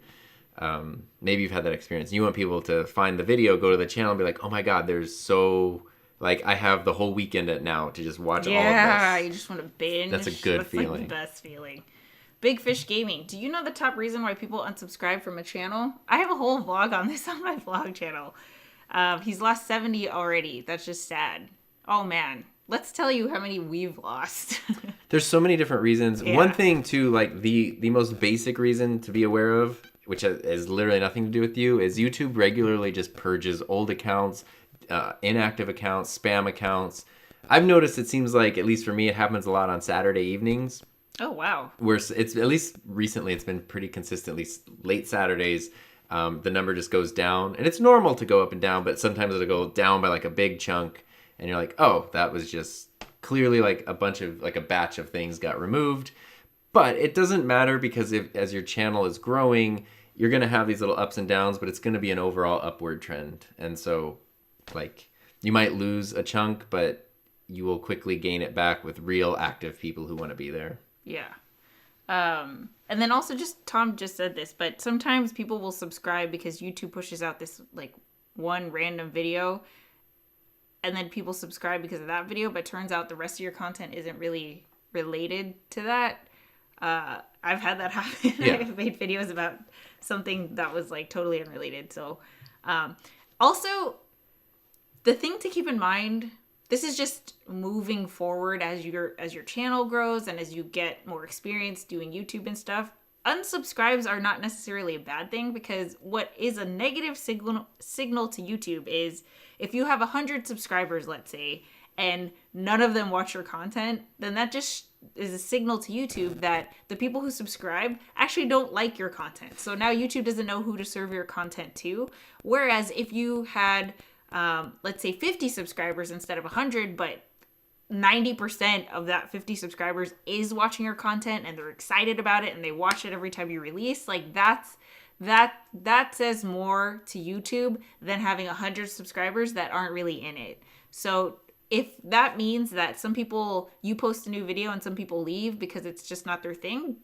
Maybe you've had that experience. You want people to find the video, go to the channel and be like, oh my God, there's so... Like, I have the whole weekend at now to just watch all of this. Yeah, you just want to binge. That's a good feeling. Like the best feeling. Big Fish Gaming. Do you know the top reason why people unsubscribe from a channel? I have a whole vlog on this on my vlog channel. He's lost 70 already. That's just sad. Oh, man. Let's tell you how many we've lost. There's so many different reasons. Yeah. One thing, too, like, the most basic reason to be aware of, which has literally nothing to do with you, is YouTube regularly just purges old accounts, inactive accounts, spam accounts. I've noticed it seems like, at least for me, it happens a lot on Saturday evenings. Oh, wow. Where it's, at least recently, it's been pretty consistently late Saturdays. The number just goes down. And it's normal to go up and down, but sometimes it'll go down by like a big chunk. And you're like, oh, that was just clearly like a batch of things got removed. But it doesn't matter because as your channel is growing, you're going to have these little ups and downs, but it's going to be an overall upward trend. And so, like, you might lose a chunk, but you will quickly gain it back with real active people who want to be there. Yeah. And then also Tom just said this, but sometimes people will subscribe because YouTube pushes out this, like, one random video, and then people subscribe because of that video, but turns out the rest of your content isn't really related to that. I've had that happen. Yeah. I've made videos about something that was like totally unrelated. So, also the thing to keep in mind, this is just moving forward as your channel grows and as you get more experience doing YouTube and stuff. Unsubscribes are not necessarily a bad thing, because what is a negative signal to YouTube is if you have 100 subscribers, let's say, and none of them watch your content, then that just is a signal to YouTube that the people who subscribe actually don't like your content. So now YouTube doesn't know who to serve your content to. Whereas if you had, let's say 50 subscribers instead of 100, but 90% of that 50 subscribers is watching your content and they're excited about it and they watch it every time you release, like that says more to YouTube than having 100 subscribers that aren't really in it. So if that means that some people, you post a new video and some people leave because it's just not their thing,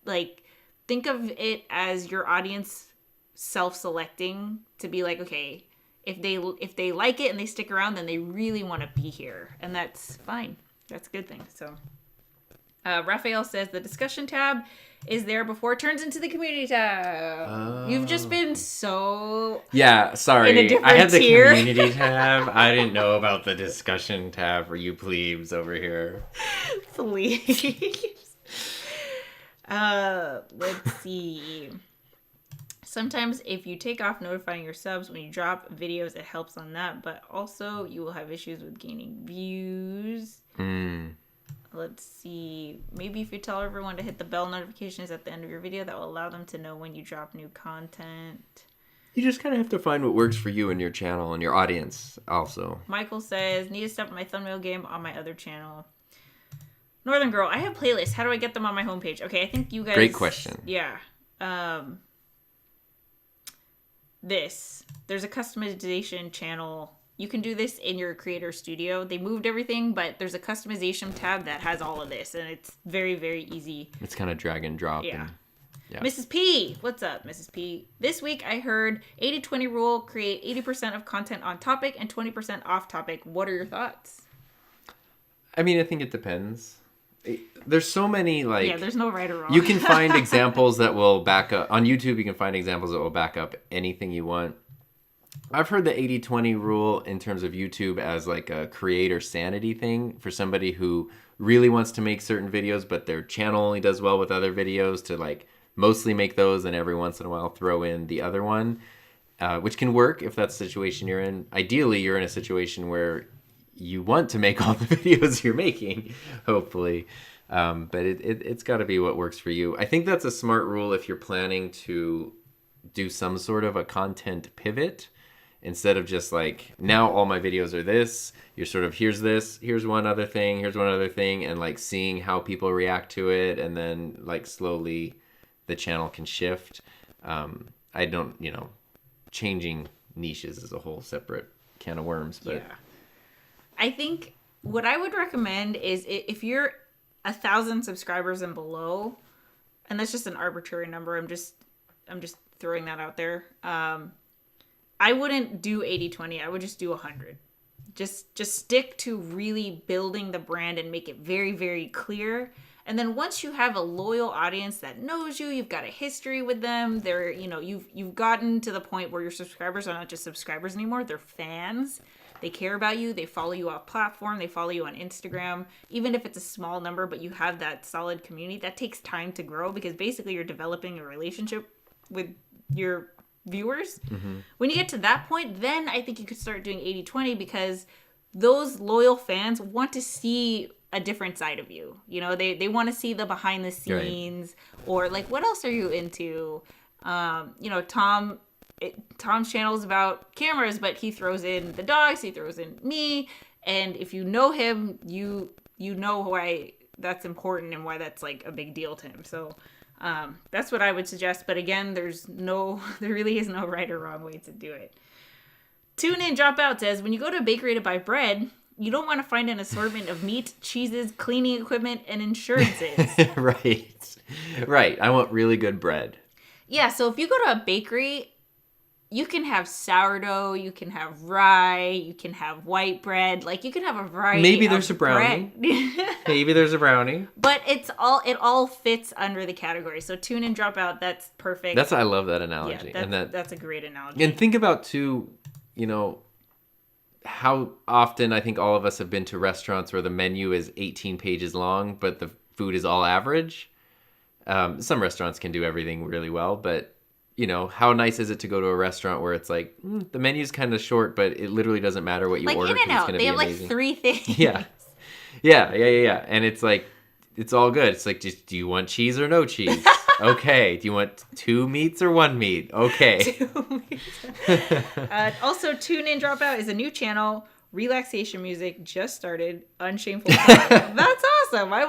like, think of it as your audience self-selecting to be like, okay, if they like it and they stick around, then they really want to be here, and that's fine. That's a good thing. So Raphael says the discussion tab is there before it turns into the community tab. You've just been so Yeah, sorry. in a different I had the tier. community tab. I didn't know about the discussion tab for you plebes over here. Please. Let's see. Sometimes if you take off notifying your subs when you drop videos, it helps on that, but also you will have issues with gaining views. Let's see. Maybe if you tell everyone to hit the bell notifications at the end of your video, that will allow them to know when you drop new content. You just kind of have to find what works for you and your channel and your audience also. Michael says, need to step up my thumbnail game on my other channel. Northern Girl, I have playlists. How do I get them on my homepage? Okay, I think you guys... Great question. Yeah. There's a customization channel. You can do this in your creator studio. They moved everything, but there's a customization tab that has all of this, and it's very, very easy. It's kind of drag and drop. Yeah. Yeah. Mrs. P, what's up, Mrs. P? This week I heard 80-20 rule, create 80% of content on topic and 20% off topic. What are your thoughts? I mean, I think it depends. There's so many, like... Yeah, there's no right or wrong. You can find examples that will back up... On YouTube, you can find examples that will back up anything you want. I've heard the 80-20 rule in terms of YouTube as like a creator sanity thing for somebody who really wants to make certain videos, but their channel only does well with other videos, to like mostly make those and every once in a while throw in the other one, which can work if that's the situation you're in. Ideally, you're in a situation where you want to make all the videos you're making, hopefully. But it's got to be what works for you. I think that's a smart rule if you're planning to do some sort of a content pivot. Instead of just like, now all my videos are this, you're sort of, here's this, here's one other thing, and like seeing how people react to it, and then like slowly the channel can shift. I don't, changing niches is a whole separate can of worms, but... Yeah. I think what I would recommend is if you're 1,000 subscribers and below, and that's just an arbitrary number, I'm just throwing that out there. I wouldn't do 80-20. I would just do 100. Just stick to really building the brand and make it very, very clear. And then once you have a loyal audience that knows you, you've got a history with them, they're, you've gotten to the point where your subscribers are not just subscribers anymore, they're fans. They care about you. They follow you off platform. They follow you on Instagram. Even if it's a small number, but you have that solid community, that takes time to grow, because basically you're developing a relationship with your viewers. Mm-hmm. When you get to that point, then I think you could start doing 80-20, because those loyal fans want to see a different side of you. They want to see the behind the scenes, right. Or like, what else are you into? Tom's channel is about cameras, but he throws in the dogs, he throws in me, and if you know him, you know why that's important and why that's like a big deal to him. So that's what I would suggest. But again, there really is no right or wrong way to do it. Tune In Dropout says, when you go to a bakery to buy bread, you don't want to find an assortment of meat, cheeses, cleaning equipment, and insurances. Right. I want really good bread. Yeah, so if you go to a bakery, you can have sourdough, you can have rye, you can have white bread. Like, you can have a variety. Maybe there's a brownie. Maybe there's a brownie. But it all fits under the category. So Tune In Dropout, that's perfect. I love that analogy. Yeah, that's a great analogy. And think about too, how often I think all of us have been to restaurants where the menu is 18 pages long, but the food is all average. Some restaurants can do everything really well, but how nice is it to go to a restaurant where it's like, the menu's kind of short, but it literally doesn't matter what you order. Like In-N-Out, they have amazing. Like 3 things. Yeah. And it's like, it's all good. It's like, just, do you want cheese or no cheese? Okay. Do you want 2 meats or 1 meat? Okay. 2 meats. Also, Tune In Dropout is a new channel. Relaxation music just started. Unshameful. That's awesome. I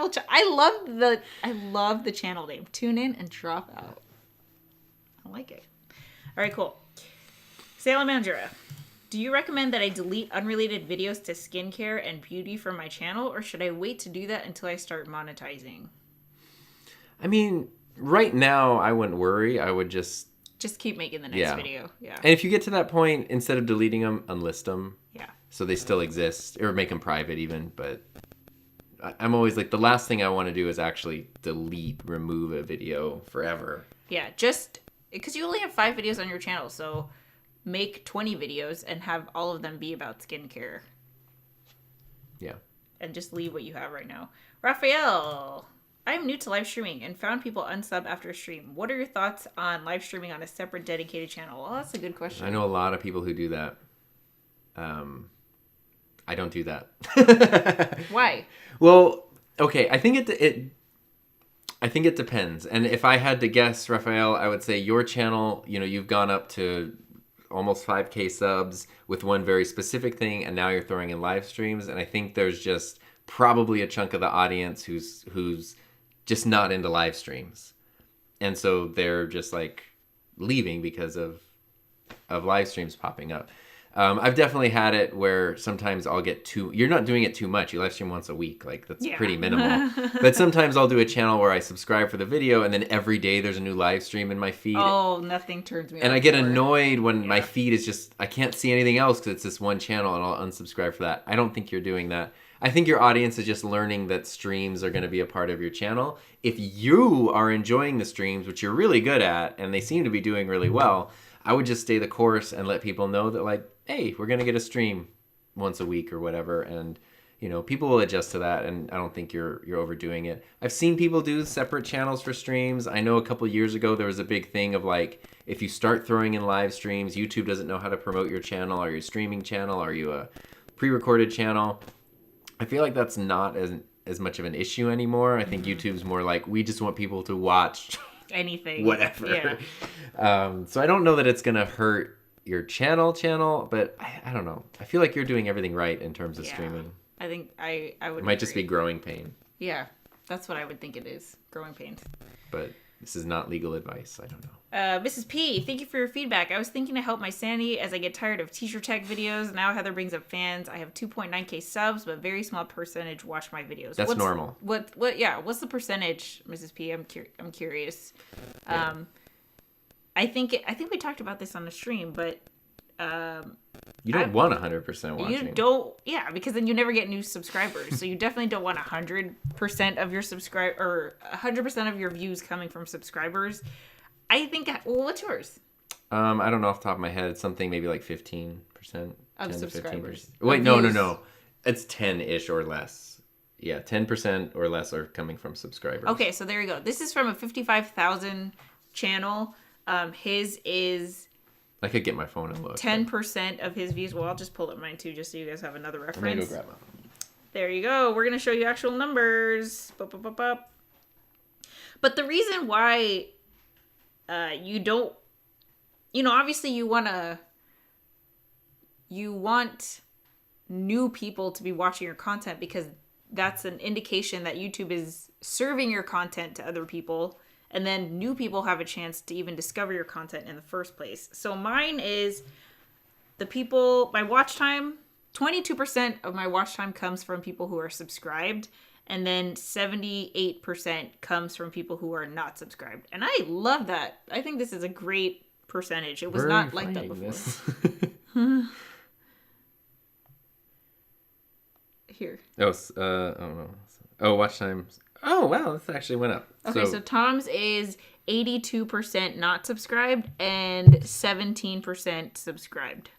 love the channel name. Tune In and Dropout. I like it. All right, cool. Salamandra, do you recommend that I delete unrelated videos to skincare and beauty from my channel, or should I wait to do that until I start monetizing? I mean, right now, I wouldn't worry. I would just keep making the next video. Yeah. And if you get to that point, instead of deleting them, unlist them. Yeah. So they still exist, or make them private even. But I'm always like, the last thing I want to do is actually remove a video forever. Yeah, just because you only have 5 videos on your channel, so make 20 videos and have all of them be about skincare. Yeah. And just leave what you have right now. Raphael, I'm new to live streaming and found people unsub after a stream. What are your thoughts on live streaming on a separate dedicated channel? Well, that's a good question. I know a lot of people who do that. I don't do that. Why? Well, okay. I think it depends. And if I had to guess, Raphael, I would say your channel, you've gone up to almost 5K subs with one very specific thing, and now you're throwing in live streams. And I think there's just probably a chunk of the audience who's just not into live streams. And so they're just like leaving because of live streams popping up. I've definitely had it where sometimes I'll get you're not doing it too much. You live stream once a week. Like, that's pretty minimal. But sometimes I'll do a channel where I subscribe for the video, and then every day there's a new live stream in my feed. Oh, nothing turns me on. And I get annoyed when my feed is just, I can't see anything else because it's this one channel, and I'll unsubscribe for that. I don't think you're doing that. I think your audience is just learning that streams are going to be a part of your channel. If you are enjoying the streams, which you're really good at, and they seem to be doing really well, I would just stay the course and let people know that, like, hey, we're going to get a stream once a week or whatever. And, people will adjust to that. And I don't think you're overdoing it. I've seen people do separate channels for streams. I know a couple years ago, there was a big thing of like, if you start throwing in live streams, YouTube doesn't know how to promote your channel. Are you a streaming channel? Are you a pre-recorded channel? I feel like that's not as much of an issue anymore. I think YouTube's more like, we just want people to watch anything, whatever. So I don't know that it's going to hurt your channel, but I don't know. I feel like you're doing everything right in terms of streaming. I think I would. It might just be growing pain. Yeah, that's what I would think it is. Growing pains. But this is not legal advice. I don't know. Mrs. P, thank you for your feedback. I was thinking to help my sanity as I get tired of teacher tech videos. Now Heather brings up fans. I have 2.9K subs, but very small percentage watch my videos. That's normal. What? Yeah. What's the percentage, Mrs. P? I'm curious. Yeah. I think we talked about this on the stream, but you don't want 100% watching. You don't, yeah, because then you never get new subscribers. So you definitely don't want 100% of your 100% of your views coming from subscribers. I think. Well, what's yours? I don't know off the top of my head. It's something maybe like 15% of subscribers. Wait, no. It's 10-ish or less. Yeah, 10% or less are coming from subscribers. Okay, so there you go. This is from a 55,000 channel. His is. I could get my phone and look. 10% of his views. Well, I'll just pull up mine too, just so you guys have another reference. I'm gonna go grab my phone. There you go. We're gonna show you actual numbers. But the reason why you don't, obviously you want new people to be watching your content because that's an indication that YouTube is serving your content to other people. And then new people have a chance to even discover your content in the first place. So mine is my watch time, 22% of my watch time comes from people who are subscribed. And then 78% comes from people who are not subscribed. And I love that. I think this is a great percentage. It was not like that before. Here. Oh, I don't know. Oh, watch time. Oh, wow. This actually went up. Okay, so Tom's is 82% not subscribed and 17% subscribed.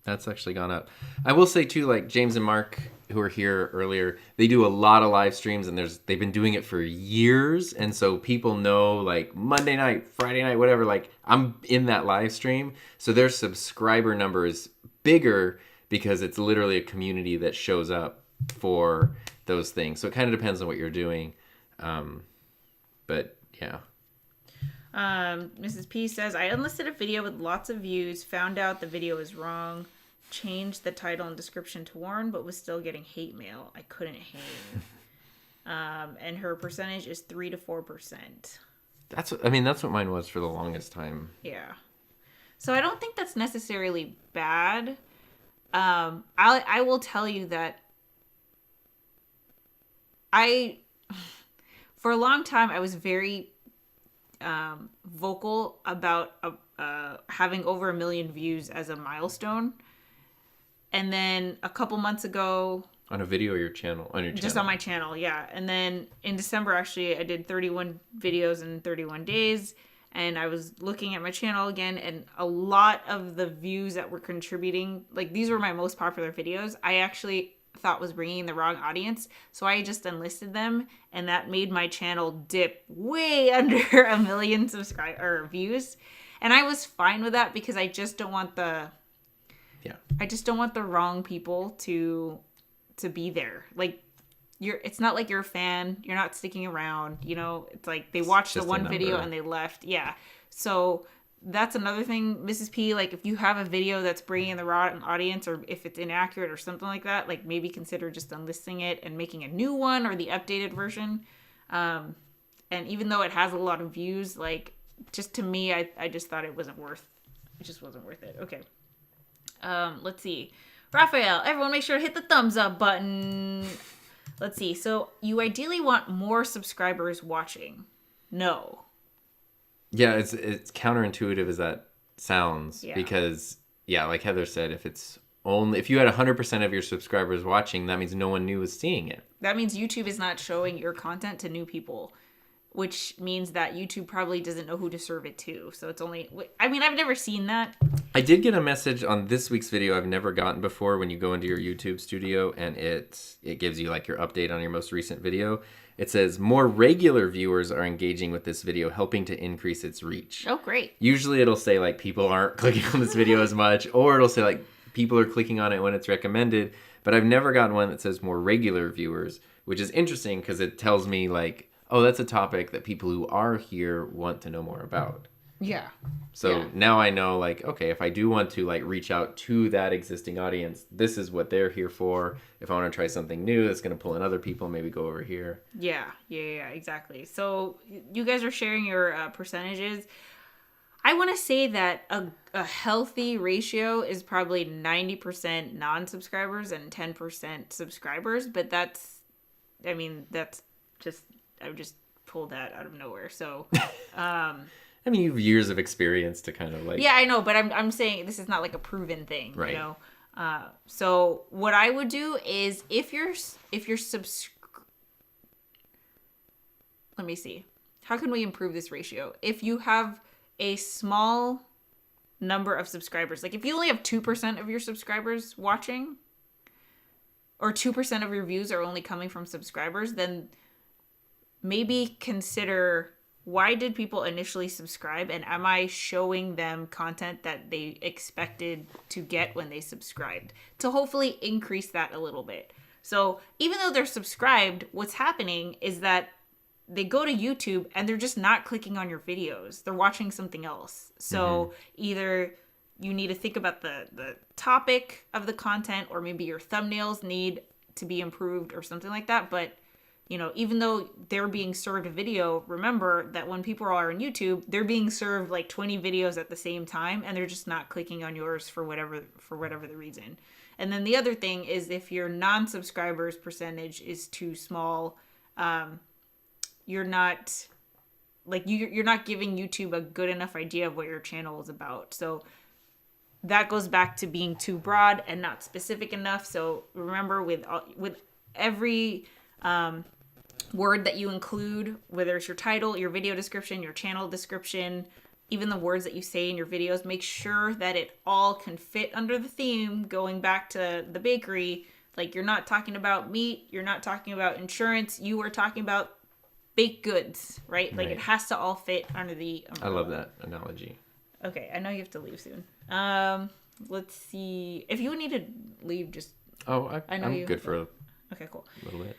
That's actually gone up. I will say, too, like James and Mark, who were here earlier, they do a lot of live streams, and they've been doing it for years. And so people know, like, Monday night, Friday night, whatever, like, I'm in that live stream. So their subscriber number is bigger because it's literally a community that shows up for those things. So it kind of depends on what you're doing. But yeah. Mrs. P says, I unlisted a video with lots of views, found out the video was wrong, changed the title and description to warn, but was still getting hate mail. I couldn't hang. And her percentage is 3 to 4%. That's what mine was for the longest time. Yeah. So I don't think that's necessarily bad. I will tell you that for a long time, I was very vocal about having over 1 million views as a milestone. And then a couple months ago, On a video or your channel? On your channel. Just on my channel, yeah. And then in December, actually, I did 31 videos in 31 days. And I was looking at my channel again, and a lot of the views that were contributing, like these were my most popular videos, I actually thought was bringing the wrong audience. So I just unlisted them, and that made my channel dip way under 1 million views. And I was fine with that because I just don't want the wrong people to be there. Like, it's not like you're a fan, you're not sticking around, you know, it's like they watched the one video and they left. Yeah. So that's another thing, Mrs. P, like if you have a video that's bringing the wrong audience, or if it's inaccurate or something like that, like maybe consider just unlisting it and making a new one or the updated version. And even though it has a lot of views, like just to me, I just thought it just wasn't worth it. Okay. Let's see. Raphael, everyone make sure to hit the thumbs up button. Let's see. So you ideally want more subscribers watching. No. Yeah, it's counterintuitive as that sounds. Yeah. Because, yeah, like Heather said, if you had 100% of your subscribers watching, that means no one new was seeing it. That means YouTube is not showing your content to new people, which means that YouTube probably doesn't know who to serve it to. So it's only, I mean, I've never seen that. I did get a message on this week's video I've never gotten before when you go into your YouTube studio and it gives you like your update on your most recent video. It says more regular viewers are engaging with this video, helping to increase its reach. Oh, great. Usually it'll say like people aren't clicking on this video as much, or it'll say like people are clicking on it when it's recommended. But I've never gotten one that says more regular viewers, which is interesting because it tells me like, oh, that's a topic that people who are here want to know more about. Yeah. So now I know, like, okay, if I do want to, like, reach out to that existing audience, this is what they're here for. If I want to try something new that's going to pull in other people, maybe go over here. Yeah, exactly. So you guys are sharing your percentages. I want to say that a healthy ratio is probably 90% non-subscribers and 10% subscribers. But that's just, I just pulled that out of nowhere. So, I mean, you have years of experience to kind of like... Yeah, I know, but I'm saying this is not like a proven thing, right. You know? So what I would do is if you're let me see. How can we improve this ratio? If you have a small number of subscribers, like if you only have 2% of your subscribers watching, or 2% of your views are only coming from subscribers, then maybe consider, why did people initially subscribe, and am I showing them content that they expected to get when they subscribed, to hopefully increase that a little bit. So even though they're subscribed, what's happening is that they go to YouTube and they're just not clicking on your videos. They're watching something else. So either you need to think about the topic of the content, or maybe your thumbnails need to be improved or something like that. But you know, even though they're being served a video, remember that when people are on YouTube, they're being served like 20 videos at the same time, and they're just not clicking on yours for whatever the reason. And then the other thing is, if your non-subscribers percentage is too small, you're not giving YouTube a good enough idea of what your channel is about. So that goes back to being too broad and not specific enough. So remember, with every word that you include, whether it's your title, your video description, your channel description, even the words that you say in your videos, make sure that it all can fit under the theme. Going back to the bakery, like, you're not talking about meat, you're not talking about insurance, you are talking about baked goods, right? Like, it has to all fit under the umbrella. I love that analogy. Okay, I know you have to leave soon. Let's see. If you need to leave, just... Oh, I'm good for Okay, cool. a little bit.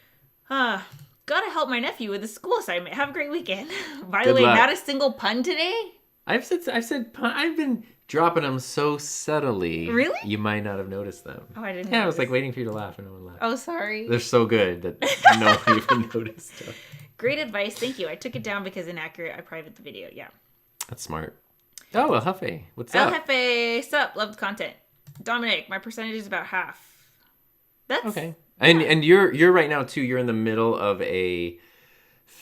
Gotta help my nephew with the school assignment. Have a great weekend. By Good the way, luck. not a single pun today? I've been dropping them so subtly. Really? You might not have noticed them. Oh, I didn't Yeah, I was notice. like waiting for you to laugh, and no one laughed. Oh, sorry. They're so good that no one even noticed them. Great advice. Thank you. I took it down because inaccurate. I private the video. Yeah. That's smart. Oh, El Jefe. What's El up? Jefe, sup? Love the content. Dominic, my percentage is about half. That's Okay. And you're right now too. You're in the middle of a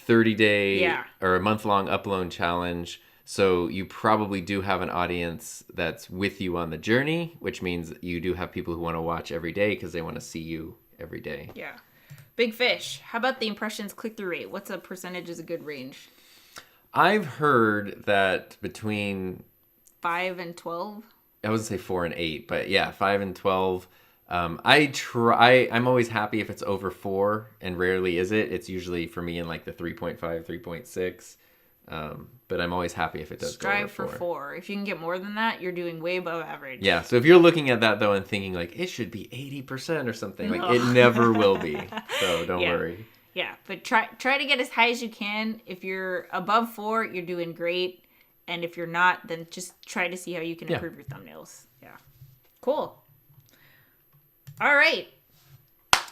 30-day or a month-long upload challenge. So you probably do have an audience that's with you on the journey, which means you do have people who want to watch every day because they want to see you every day. Yeah. Big fish. How about the impressions click-through rate? What's a percentage is a good range? I've heard that between 5 and 12? I wouldn't say 4 and 8, but yeah, 5 and 12. I'm always happy if it's over 4, and rarely is it. It's usually for me in like the 3.5, 3.6. But I'm always happy if it does go over Strive for 4. 4. If you can get more than that, you're doing way above average. Yeah, so if you're looking at that though and thinking like it should be 80% or something, like it never will be. So don't Yeah. worry. Yeah, but try to get as high as you can. If you're above 4, you're doing great. And if you're not, then just try to see how you can improve your thumbnails. Yeah. Cool. All right.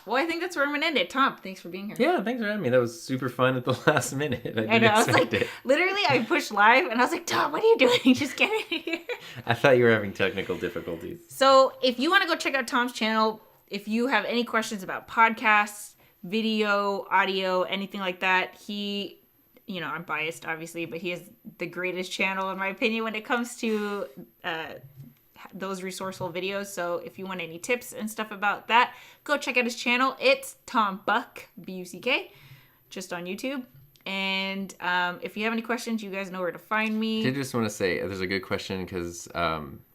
Well, I think that's where I'm going to end it. Tom, thanks for being here. Yeah, thanks for having me. That was super fun at the last minute. I didn't I know. I was expect like, it. literally, I pushed live and I was like, Tom, what are you doing? Just get in here. I thought you were having technical difficulties. So if you want to go check out Tom's channel, if you have any questions about podcasts, video, audio, anything like that, he, you know, I'm biased obviously, but he has the greatest channel in my opinion when it comes to those resourceful videos. So if you want any tips and stuff about that, go check out his channel. It's Tom Buck, B-U-C-K, just on YouTube. And if you have any questions, you guys know where to find me. I just want to say there's a good question because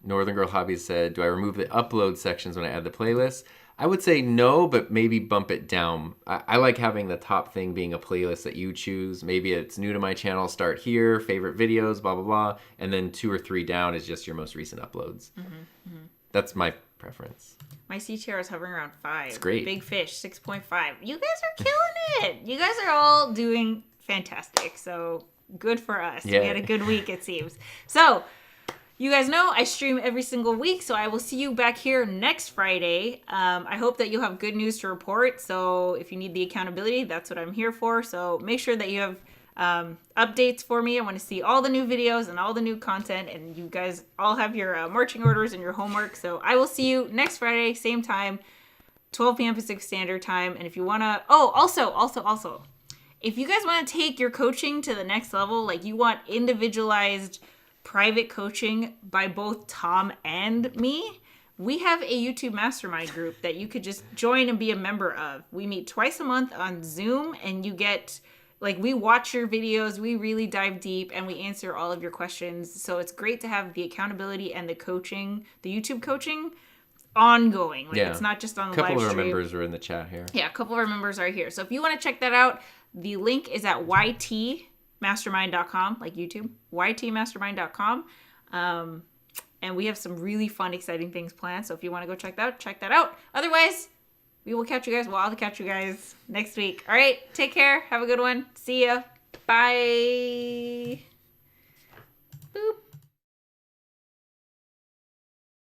Northern Girl Hobbies said, do I remove the upload sections when I add the playlist? I would say no, but maybe bump it down. I like having the top thing being a playlist that you choose. Maybe it's new to my channel, start here, favorite videos, blah, blah, blah. And then 2 or 3 down is just your most recent uploads. That's my preference. My CTR is hovering around 5. It's great. Big Fish, 6.5. You guys are killing it. You guys are all doing fantastic. So good for us. Yeah. We had a good week, it seems. So you guys know I stream every single week, so I will see you back here next Friday. I hope that you'll have good news to report. So if you need the accountability, that's what I'm here for. So make sure that you have updates for me. I want to see all the new videos and all the new content, and you guys all have your marching orders and your homework. So I will see you next Friday, same time, 12 p.m. Pacific Standard Time. And if you want to, also, if you guys want to take your coaching to the next level, like you want individualized private coaching by both Tom and me, we have a YouTube mastermind group that you could just join and be a member of. We meet twice a month on Zoom, and you get, like, we watch your videos, we really dive deep, and we answer all of your questions. So it's great to have the accountability and the coaching, the YouTube coaching, ongoing. Like, it's not just on the live stream. A couple of our members are in the chat here. Yeah, a couple of our members are here. So if you want to check that out, the link is at ytmastermind.com, like YouTube, ytmastermind.com. And we have some really fun, exciting things planned. So if you want to go check that out. Otherwise, we will catch you guys. Well, I'll catch you guys next week. All right, take care. Have a good one. See ya. Bye. Boop.